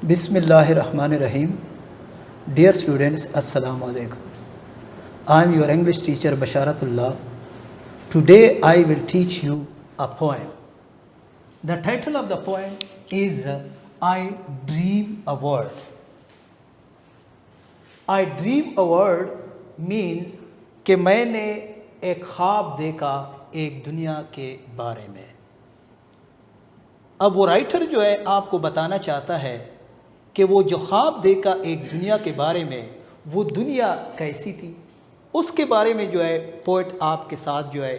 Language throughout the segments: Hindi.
Bismillahirrahmanirrahim. Dear students, Assalamu alaikum. I am your English teacher Basharatullah. Today I will teach you a poem. The title of the poem is I Dream a Word. I dream a word means कि मैंने एक ख्वाब देखा एक दुनिया के बारे में। अब वो राइटर जो है आपको बताना चाहता है कि वो जो ख्वाब देखा एक दुनिया के बारे में, वो दुनिया कैसी थी, उसके बारे में जो है पोइट आपके साथ जो है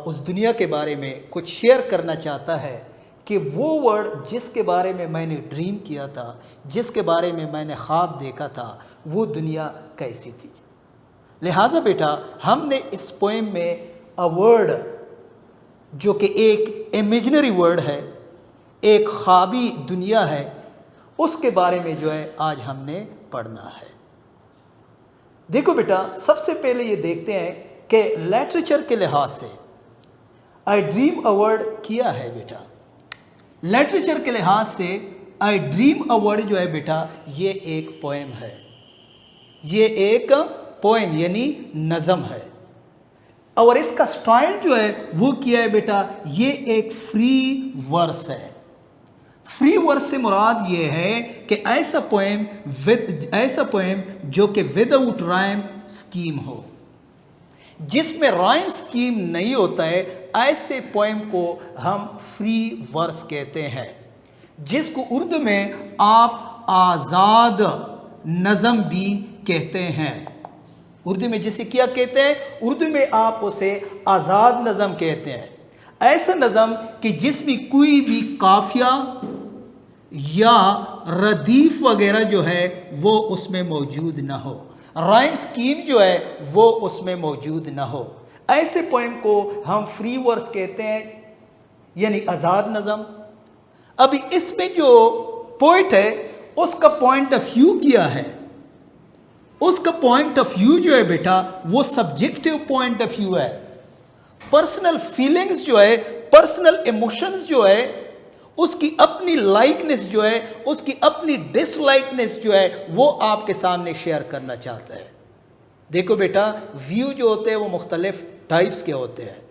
उस दुनिया के बारे में कुछ शेयर करना चाहता है कि वो वर्ड जिसके बारे में मैंने ड्रीम किया था, जिसके बारे में मैंने ख्वाब देखा था, वो दुनिया कैसी थी। लिहाजा बेटा हमने इस पोएम में अ वर्ड जो कि एक इमेजिनरी वर्ड है, एक ख्वाबी दुनिया है, उसके बारे में जो है आज हमने पढ़ना है। देखो बेटा, सबसे पहले ये देखते हैं कि लिटरेचर के लिहाज से आई ड्रीम अ वर्ड किया है बेटा। लिटरेचर के लिहाज से आई ड्रीम अ वर्ड जो है बेटा, ये एक पोएम है, ये एक पोएम यानी नज़म है। और इसका स्टाइल जो है वो किया है बेटा, ये एक फ्री वर्स है। फ्री वर्स से मुराद ये है कि ऐसा पोएम जो कि विदाउट राइम स्कीम हो, जिसमें राइम स्कीम नहीं होता है, ऐसे पोएम को हम फ्री वर्स कहते हैं, जिसको उर्दू में आप आज़ाद नज़म भी कहते हैं। उर्दू में जिसे क्या कहते हैं? उर्दू में आप उसे आज़ाद नज़म कहते हैं। ऐसा नज़म कि जिसमें कोई भी काफिया या रदीफ वगैरह जो है वो उसमें मौजूद ना हो, राइम स्कीम जो है वो उसमें मौजूद ना हो, ऐसे पोएम को हम फ्री वर्स कहते हैं, यानी आज़ाद नज़म। अभी इसमें जो पोइट है उसका पॉइंट ऑफ व्यू क्या है? उसका पॉइंट ऑफ व्यू जो है बेटा वो सब्जेक्टिव पॉइंट ऑफ व्यू है। पर्सनल फीलिंग्स जो है, पर्सनल इमोशंस जो है, उसकी अपनी लाइकनेस जो है, उसकी अपनी डिसलाइकनेस जो है, वो आपके सामने शेयर करना चाहता है। देखो बेटा, व्यू जो होते हैं वो मुख्तलिफ टाइप्स के होते हैं।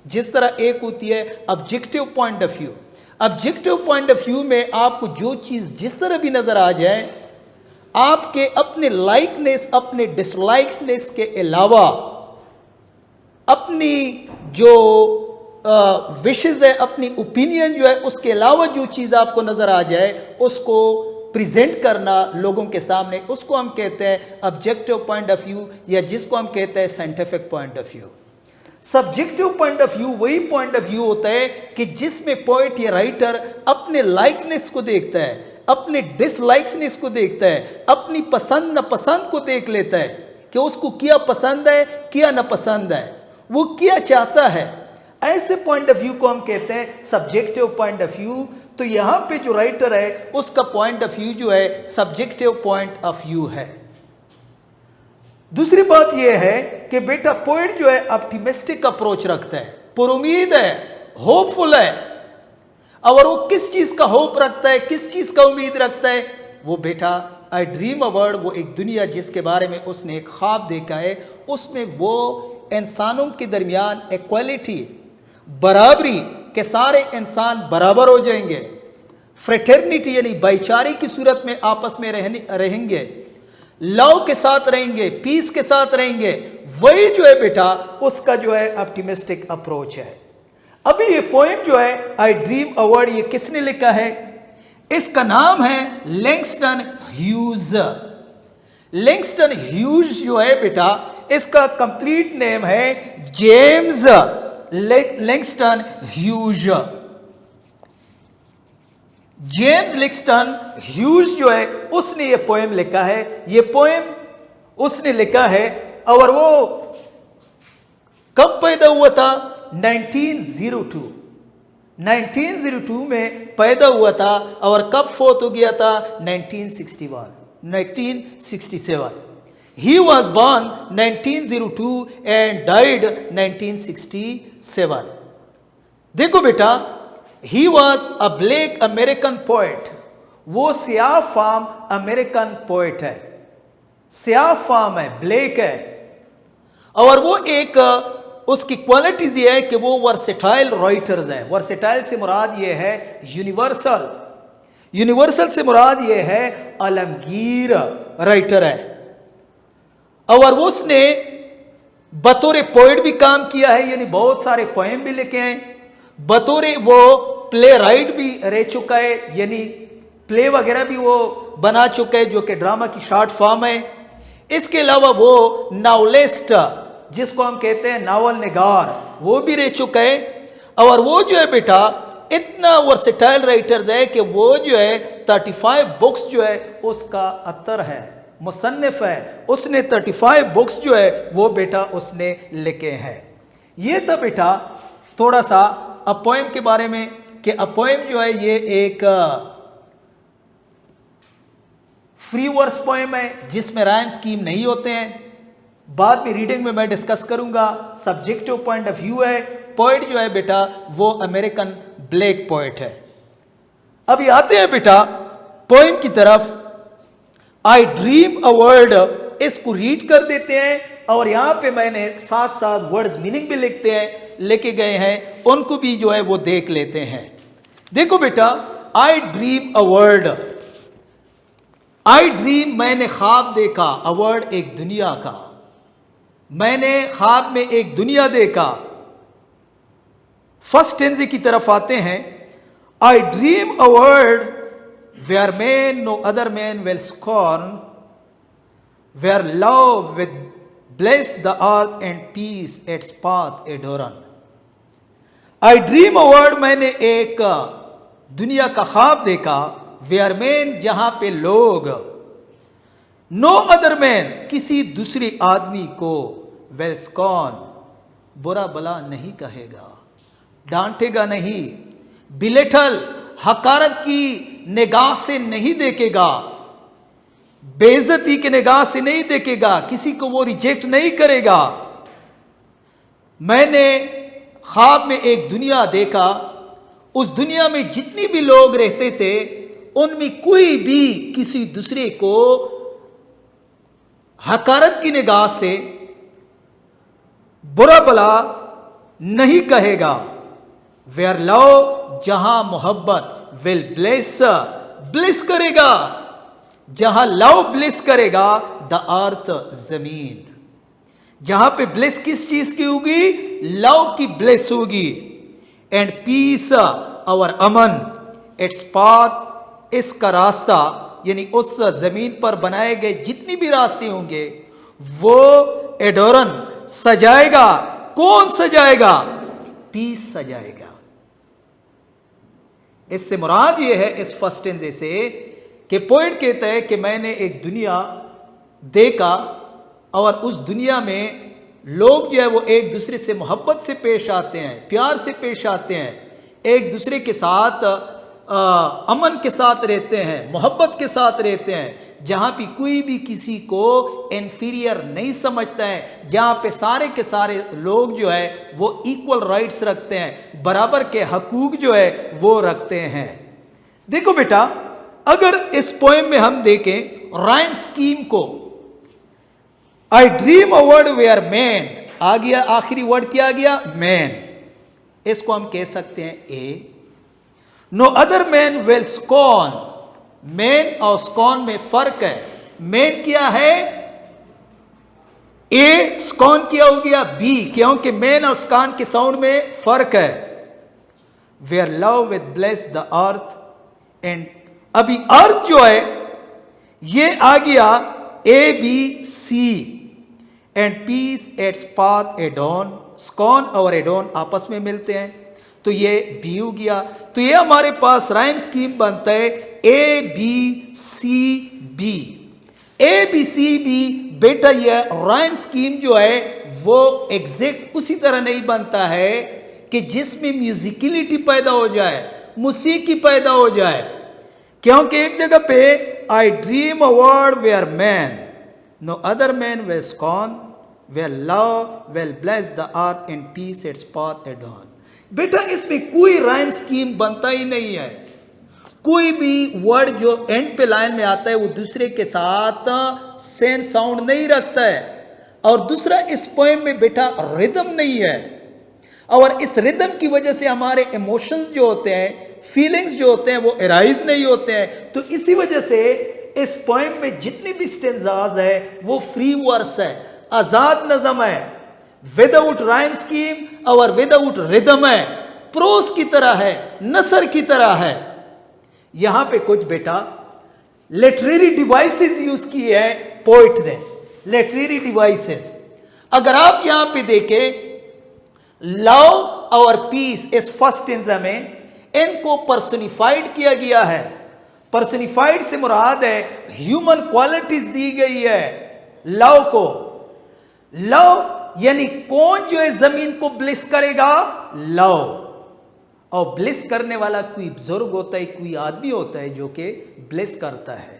जिस तरह एक होती है objective point of view. Objective point of view में आपको जो चीज़ जिस तरह भी नज़र आ जाए, आपके अपने लाइकनेस अपने डिसलाइकनेस के अलावा अपनी जो विशेज़ है, अपनी ओपिनियन जो है, उसके अलावा जो चीज़ आपको नज़र आ जाए उसको प्रेजेंट करना लोगों के सामने, उसको हम कहते हैं ऑब्जेक्टिव पॉइंट ऑफ व्यू, या जिसको हम कहते हैं scientific point of view. Subjective point of view वही पॉइंट ऑफ व्यू होता है कि जिसमें पोइट या राइटर अपने लाइकनेस को देखता है, अपने डिसलाइक्सनेस को देखता है, अपनी पसंद नापसंद को देख लेता है कि उसको क्या पसंद है, क्या नापसंद है, वो क्या चाहता है। ऐसे पॉइंट ऑफ व्यू को हम कहते हैं सब्जेक्टिव पॉइंट ऑफ व्यू। तो यहां पे जो राइटर है उसका पॉइंट ऑफ व्यू जो है सब्जेक्टिव पॉइंट ऑफ व्यू है। दूसरी बात यह है कि बेटा पोइट जो है ऑप्टिमिस्टिक अप्रोच रखता है, पुरुमीद है, होपफुल है। और वो किस चीज का होप रखता है, किस चीज का उम्मीद रखता है? वो बेटा आई ड्रीम अ वर्ड, वो एक दुनिया जिसके बारे में उसने एक ख्वाब देखा है, उसमें वो इंसानों के दरमियान इक्वालिटी, बराबरी के सारे इंसान बराबर हो जाएंगे, फ्रेटर्निटी यानी भाईचारे की सूरत में आपस में रहेंगे, लव के साथ रहेंगे, पीस के साथ रहेंगे। वही जो है बेटा उसका जो है ऑप्टिमिस्टिक अप्रोच है। अभी ये पोएम जो है आई ड्रीम अ वर्ड, ये किसने लिखा है? इसका नाम है लैंगस्टन ह्यूज। लैंगस्टन ह्यूज जो है बेटा, इसका कंप्लीट नेम है James Langston Hughes. James Langston Hughes जो है उसने ये पोएम लिखा है। ये पोएम उसने लिखा है और वो कब पैदा हुआ था? 1902। 1902 में पैदा हुआ था और कब फोत हो गया था? 1967। He was born 1902 and died 1967. देखो बेटा, he was a black American poet वो सियाह फार्म अमेरिकन पोएट है, सियाह फार्म है, ब्लैक है, और वो एक उसकी क्वालिटीज ये है कि वो वर्सेटाइल राइटर्स हैं। वर्सेटाइल से मुराद ये है यूनिवर्सल, यूनिवर्सल से मुराद ये है आलमगीर राइटर है। और वो उसने बतौर पोएट भी काम किया है, यानी बहुत सारे पोएम भी लिखे हैं। बतौर वो प्ले राइट भी रह चुका है, यानी प्ले वगैरह भी वो बना चुका है, जो कि ड्रामा की शॉर्ट फॉर्म है। इसके अलावा वो नावलिस्ट, जिसको हम कहते हैं नावल निगार, वो भी रह चुका है। और वो जो है बेटा इतना वर्सेटाइल राइटर्स है कि वो जो है 35 बुक्स जो है उसका अतर है, मुसन्निफ है। उसने 35 बुक्स जो है वो बेटा उसने लिखे हैं। ये था बेटा थोड़ा सा अ पोएम के बारे में, कि अ पोएम जो है ये एक फ्री वर्स पोएम है जिसमें राइम स्कीम नहीं होते हैं। बाद में रीडिंग में मैं डिस्कस करूंगा। सब्जेक्टिव पॉइंट ऑफ व्यू है। पोएट जो है बेटा वो अमेरिकन ब्लैक पोएट है। अभी आते हैं बेटा पोएम की तरफ। आई ड्रीम अ वर्ल्ड, इसको रीड कर देते हैं, और यहां पे मैंने साथ साथ वर्ड्स मीनिंग भी लेके गए हैं, उनको भी जो है वो देख लेते हैं। देखो बेटा, आई dream a world, I dream मैंने ख्वाब देखा, अ वर्ल्ड एक दुनिया का, मैंने ख्वाब में एक दुनिया देखा। फर्स्ट टेंजे की तरफ आते हैं। I dream a world where man no other man will scorn, where love with bless the earth and peace its path adorn. I dream a world, मैंने एक दुनिया का ख्वाब देखा, वेयर मैन जहां पे लोग, नो अदर मैन किसी दूसरे आदमी को, वेल स्कॉर्न बुरा भला नहीं कहेगा, डांटेगा नहीं, बिलेटल हकारत की निगाह से नहीं देखेगा, बेइज्जती की निगाह से नहीं देखेगा, किसी को वो रिजेक्ट नहीं करेगा। मैंने ख्वाब में एक दुनिया देखा, उस दुनिया में जितनी भी लोग रहते थे उनमें कोई भी किसी दूसरे को हकारत की निगाह से बुरा भला नहीं कहेगा। वेयर लव, जहां मोहब्बत, विल ब्लेस, ब्लिस करेगा, जहां लव ब्लिस करेगा, द अर्थ जमीन, जहां पे ब्लिस किस चीज की होगी, लव की ब्लिस होगी। एंड पीस, और अमन, इट्स पाथ, इसका रास्ता, यानी उस जमीन पर बनाए गए जितनी भी रास्ते होंगे वो एडोरन सजाएगा। कौन सजाएगा? पीस सजाएगा। इससे मुराद ये है इस फर्स्ट टेंजे से कि पोएट कहता है कि मैंने एक दुनिया देखा, और उस दुनिया में लोग जो है वो एक दूसरे से मोहब्बत से पेश आते हैं, प्यार से पेश आते हैं, एक दूसरे के साथ अमन के साथ रहते हैं, मोहब्बत के साथ रहते हैं, जहाँ पे कोई भी किसी को इन्फीरियर नहीं समझता है, जहाँ पे सारे के सारे लोग जो है वो इक्वल राइट्स रखते हैं, बराबर के हकूक जो है वो रखते हैं। देखो बेटा, अगर इस पोएम में हम देखें राइम स्कीम को, I dream a world where man, आ गया आखिरी वर्ड क्या आ गया? मैन। इसको हम कह सकते हैं A. No other man will scorn, man और स्कॉर्न में फर्क है। मैन क्या है? ए, स्कॉर्न क्या हो गया? बी, क्योंकि मैन और स्कॉर्न के साउंड में फर्क है। Where love with bless the earth, and अभी अर्थ जो है ये आ गया A B C, and peace its path adorn, scorn और एडोन आपस में मिलते हैं तो ये बी हो गया। तो ये हमारे पास राइम स्कीम बनता है A B C B. A B C B बेटा, ये राइम स्कीम जो है वो एग्जैक्ट उसी तरह नहीं बनता है कि जिसमें म्यूजिकलिटी पैदा हो जाए, मौसीकी पैदा हो जाए, क्योंकि एक जगह पे I dream a world where man no other man will scorn, where love will bless the earth and peace its path adorn. बेटा इसमें कोई राइम स्कीम बनता ही नहीं है। कोई भी वर्ड जो एंड पे लाइन में आता है वो दूसरे के साथ सेम साउंड नहीं रखता है। और दूसरा, इस पोएम में बेटा रिदम नहीं है, और इस रिदम की वजह से हमारे इमोशंस जो होते हैं, फीलिंग्स जो होते हैं, वो एराइज नहीं होते हैं। तो इसी वजह से इस पोएम में जितनी भी स्टेंजाज है वो फ्री वर्स है, आजाद नज़म है, विदाउट राइम स्कीम और विदाउट रिदम है, प्रोस की तरह है, नसर की तरह है। यहां पे कुछ बेटा लिटरेरी डिवाइसेस यूज किए हैं पोइट ने, लिटरेरी डिवाइसेस। अगर आप यहां पे देखें, लव और पीस इस फर्स्ट स्टेंजा में इनको पर्सनिफाइड किया गया है। पर्सनिफाइड से मुराद है ह्यूमन क्वालिटीज दी गई है लव को। लव यानी कौन जो है जमीन को ब्लिस करेगा? लव। और ब्लिस करने वाला कोई बुजुर्ग होता है, कोई आदमी होता है जो कि ब्लिस करता है।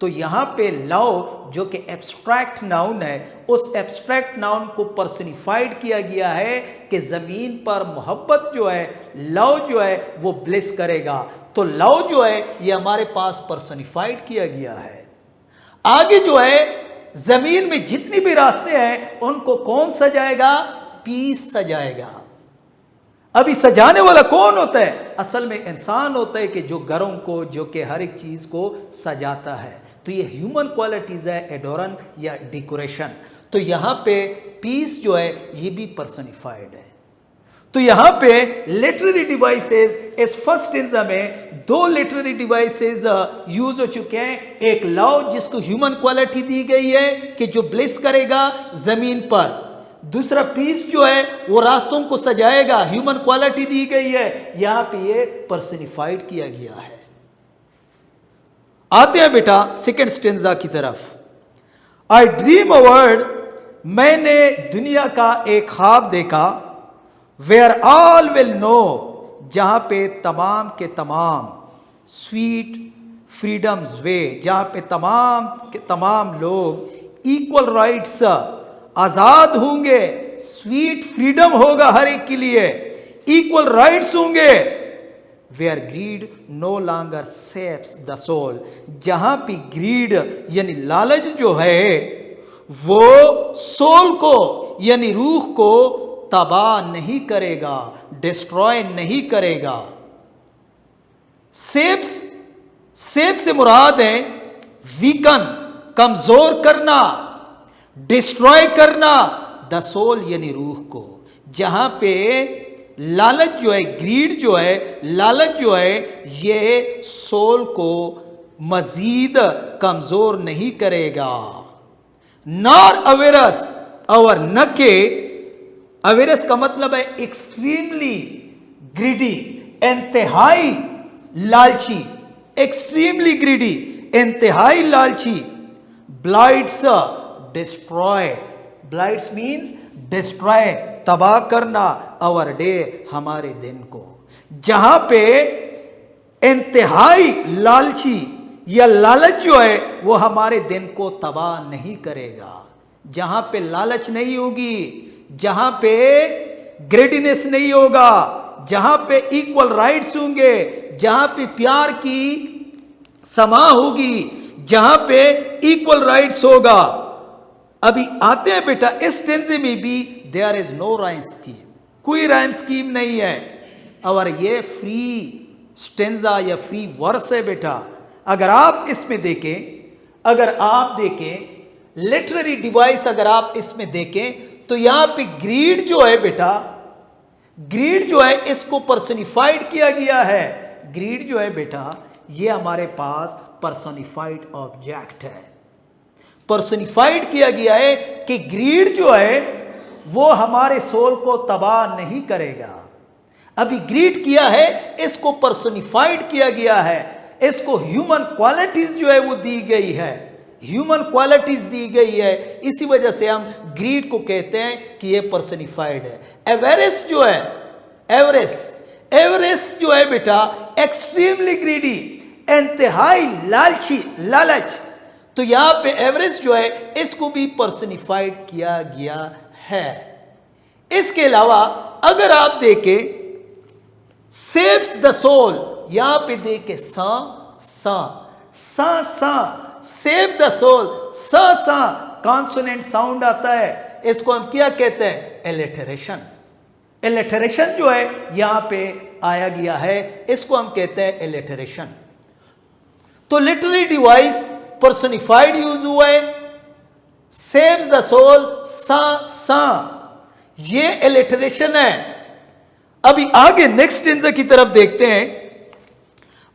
तो यहां पे लव जो कि एब्स्ट्रैक्ट नाउन है, उस एब्स्ट्रैक्ट नाउन को पर्सनिफाइड किया गया है कि जमीन पर मोहब्बत जो है, लव जो है वो ब्लिस करेगा। तो लव जो है ये हमारे पास पर्सनिफाइड किया गया है। आगे जो है जमीन में जितनी भी रास्ते हैं उनको कौन सजाएगा? पीस सजाएगा। अभी सजाने वाला कौन होता है? असल में इंसान होता है कि जो घरों को, जो कि हर एक चीज को सजाता है। तो ये ह्यूमन क्वालिटीज है, एडोरन या डेकोरेशन। तो यहां पे पीस जो है ये भी पर्सनिफाइड है। तो यहां पे लिटरेरी डिवाइसेस इस फर्स्ट स्टेंजा में दो लिटरेरी डिवाइसेस यूज हो चुके हैं। एक लव जिसको ह्यूमन क्वालिटी दी गई है कि जो ब्लेस करेगा जमीन पर। दूसरा पीस जो है वो रास्तों को सजाएगा, ह्यूमन क्वालिटी दी गई है, यहां पे ये पर्सनिफाइड किया गया है। आते हैं बेटा सेकेंड स्टेंजा की तरफ। आई ड्रीम अ वर्ल्ड, मैंने दुनिया का एक ख्वाब देखा, वेयर ऑल विल नो, जहां पे तमाम के तमाम, स्वीट फ्रीडम्स वे, जहां पे तमाम के तमाम लोग इक्वल राइट्स, आजाद होंगे, स्वीट फ्रीडम होगा हर एक के लिए, इक्वल राइट्स होंगे। Where greed no longer saps the soul, जहां पे ग्रीड यानी लालच जो है वो सोल को यानी रूह को तबाह नहीं करेगा, डिस्ट्रॉय नहीं करेगा। सेप्स, सेप से मुराद है वीकन, कमजोर करना, डिस्ट्रॉय करना, द सोल यानी रूह को। जहां पे लालच जो है, ग्रीड जो है, लालच जो है, ये सोल को मजीद कमजोर नहीं करेगा। नॉर अवेरस, और न के, अवेरस का मतलब है एक्सट्रीमली ग्रीडी, इंतहाई लालची, एक्सट्रीमली ग्रीडी, इंतहाई लालची। Blights, destroy, blights means destroy, तबाह करना, आवर डे, हमारे दिन को। जहां पे इंतहाई लालची या लालच जो है वो हमारे दिन को तबाह नहीं करेगा। जहां पे लालच नहीं होगी, जहां पे ग्रेडीनेस नहीं होगा, जहां पे इक्वल राइट्स होंगे, जहां पे प्यार की समा होगी, जहां पे इक्वल राइट्स होगा। अभी आते हैं बेटा इस स्टेंजे में भी there is no rhyme scheme, कोई राइम स्कीम नहीं है, और ये फ्री स्टेंजा या फ्री वर्स है बेटा। अगर आप इसमें देखें, अगर आप देखें लिटरेरी डिवाइस, अगर आप इसमें देखें तो यहां पे ग्रीड जो है बेटा, ग्रीड जो है इसको पर्सनिफाइड किया गया है। ग्रीड जो है बेटा ये हमारे पास पर्सनिफाइड ऑब्जेक्ट है, पर्सनिफाइड किया गया है कि ग्रीड जो है वो हमारे सोल को तबाह नहीं करेगा। अभी ग्रीड किया है, इसको पर्सनिफाइड किया गया है, इसको ह्यूमन क्वालिटीज जो है वो दी गई है, ह्यूमन क्वालिटीज दी गई है। इसी वजह से हम ग्रीड को कहते हैं कि ये पर्सनिफाइड है। एवरेस जो है, एवरेस, एवरेस जो है बेटा एक्सट्रीमली ग्रीडी, इंतहाई लालची, लालच। तो यहां पे एवरेज जो है इसको भी पर्सनिफाइड किया गया है। इसके अलावा अगर आप देखें सेव्स द सोल, यहां पे देखे सा सा सा सा, सेव द सोल, सा सा कॉन्सोनेंट साउंड आता है, इसको हम क्या कहते हैं? एलिटरेशन। एलिटरेशन जो है यहां पे आया गया है, इसको हम कहते हैं एलिटरेशन। तो लिटरेरी डिवाइस पर्सनिफाइड यूज हुआ है, सेव्स द सोल, सा सा, ये एलिटरेशन है। अभी आगे नेक्स्ट स्टेंजा की तरफ देखते हैं।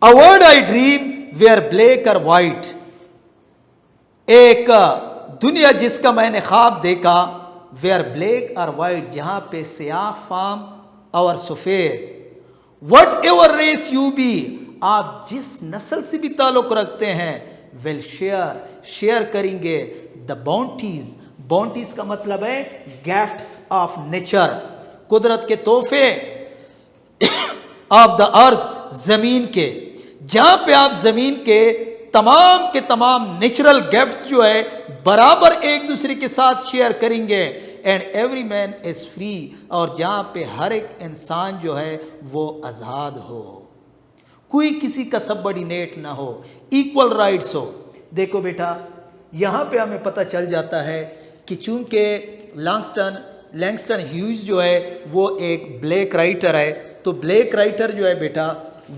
A world I dream where black और व्हाइट, एक दुनिया जिसका मैंने ख्वाब देखा, वेयर ब्लैक और व्हाइट, जहां पे स्याह फाम और सफेद। Whatever race you be, आप जिस नस्ल से भी ताल्लुक रखते हैं, विल शेयर, शेयर करेंगे द बाउंटीज, बाउंटीज का मतलब है गिफ्ट्स ऑफ नेचर, कुदरत के तोहफे, ऑफ द अर्थ, जमीन के, जहां पे आप जमीन के तमाम नेचुरल गिफ्ट्स जो है बराबर एक दूसरे के साथ शेयर करेंगे। And every man is free, और जहां पे हर एक इंसान जो है वो आज़ाद हो, कोई किसी का सबऑर्डिनेट ना हो, इक्वल राइट्स हो। देखो बेटा, यहाँ पे हमें पता चल जाता है कि चूंकि लैंगस्टन ह्यूज जो है वो एक ब्लैक राइटर है, तो ब्लैक राइटर जो है बेटा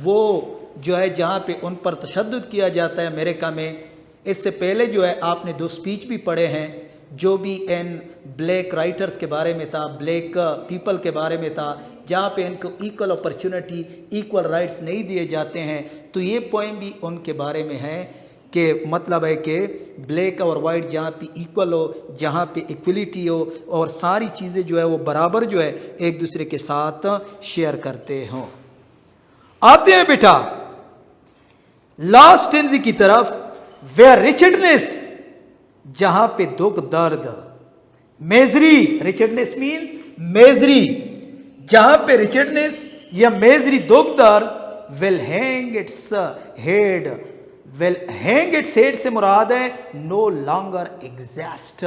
वो जो है जहाँ पे उन पर तशद्दुद किया जाता है अमेरिका में। इससे पहले जो है आपने 2 स्पीच भी पढ़े हैं जो भी इन ब्लैक राइटर्स के बारे में था, ब्लैक पीपल के बारे में था, जहाँ पे इनको इक्वल अपॉर्चुनिटी, इक्वल राइट्स नहीं दिए जाते हैं। तो ये पोएम भी उनके बारे में है कि मतलब है कि ब्लैक और वाइट जहाँ पे इक्वल हो, जहाँ पे इक्वलिटी हो, और सारी चीज़ें जो है वो बराबर जो है एक दूसरे के साथ शेयर करते हों। आते हैं बेटा लास्ट स्टेंजा की तरफ, वेयर रिचर्डनेस, जहां पे दुख दर्द, मेजरी, रिचर्डनेस मींस मेजरी, जहां पे रिचर्डनेस या मेजरी दुख दर्द, will hang its head, will hang its head से मुराद है नो लॉन्गर एग्जिस्ट,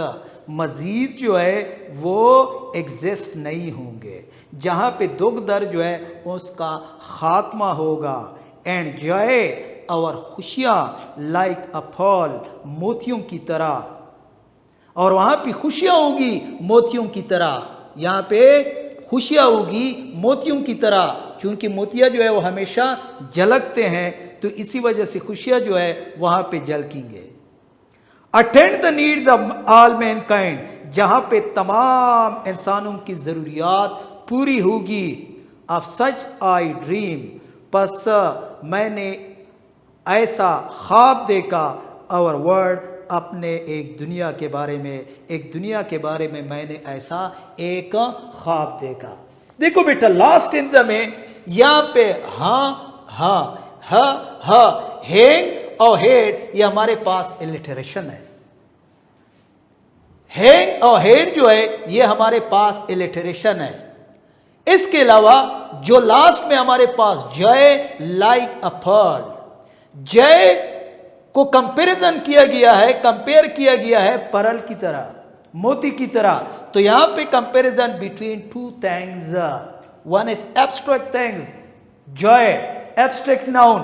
मजीद जो है वो एग्जिस्ट नहीं होंगे, जहां पे दुख दर्द जो है उसका खात्मा होगा। एंड जॉय, और खुशियां लाइक अ फॉल, मोतियों की तरह, और वहां पे खुशियां होगी मोतियों की तरह। यहां पे खुशियां होगी मोतियों की तरह, क्योंकि मोतिया जो है वो हमेशा झलकते हैं, तो इसी वजह से खुशियां जो है वहां पे झलकेंगे। Attend the needs of all mankind, जहां पे तमाम इंसानों की जरूरियात पूरी होगी। ऑफ सच आई ड्रीम, बस मैंने ऐसा ख्वाब देखा, और वर्ड, अपने एक दुनिया के बारे में, एक दुनिया के बारे में मैंने ऐसा एक ख्वाब देखा। देखो बेटा लास्ट स्टेंजा में यहाँ पे हाँ हाँ हाँ हाँ, हैंग और हेड, ये हमारे पास इलिटरेशन है। हैंग और हेड जो है ये हमारे पास इलिटरेशन है। इसके अलावा जो लास्ट में हमारे पास जय लाइक अ पर्ल, जय को कंपैरिजन किया गया है, कंपेयर किया गया है पर्ल की तरह, मोती की तरह। तो यहां पे comparison between 2 things, one is abstract things, Joy abstract noun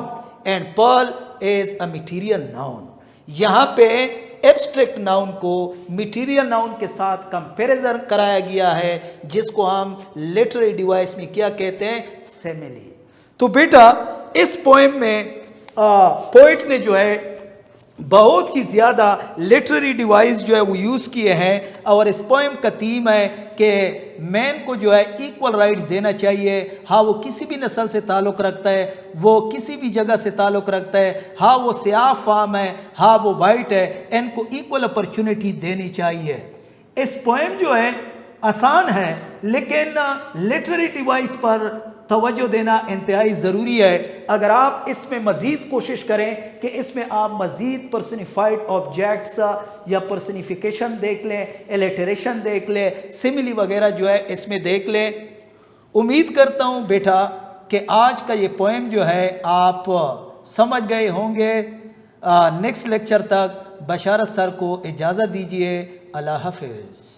and pearl is a material noun. यहां पे एब्स्ट्रैक्ट नाउन को मटेरियल नाउन के साथ कंपैरिजन कराया गया है, जिसको हम लिटरेरी डिवाइस में क्या कहते हैं? सेमिली। तो बेटा इस पोएम में पोइट ने जो है बहुत ही ज़्यादा लिटरेरी डिवाइस जो है वो यूज़ किए हैं, और इस पोएम का थीम है कि मैन को जो है इक्वल राइट्स देना चाहिए। हाँ वो किसी भी नस्ल से ताल्लुक़ रखता है, वो किसी भी जगह से ताल्लुक़ रखता है, हाँ वो स्याह फाम है, हाँ वो वाइट है, इनको इक्वल अपॉर्चुनिटी देनी चाहिए। इस पोएम जो है आसान है, लेकिन लिटरेरी डिवाइस पर तवज्जो देना इंतहाई ज़रूरी है। अगर आप इसमें मज़ीद कोशिश करें कि इसमें आप मज़ीद पर्सनिफाइड ऑब्जेक्ट्स या पर्सनिफिकेशन देख लें, एलिटरेशन देख लें, सिमिली वगैरह जो है इसमें देख लें। उम्मीद करता हूँ बेटा कि आज का ये पोएम जो है आप समझ गए होंगे। नेक्स्ट लेक्चर तक बशारत सर को इजाज़त दीजिए। अल्लाह हाफ़िज़।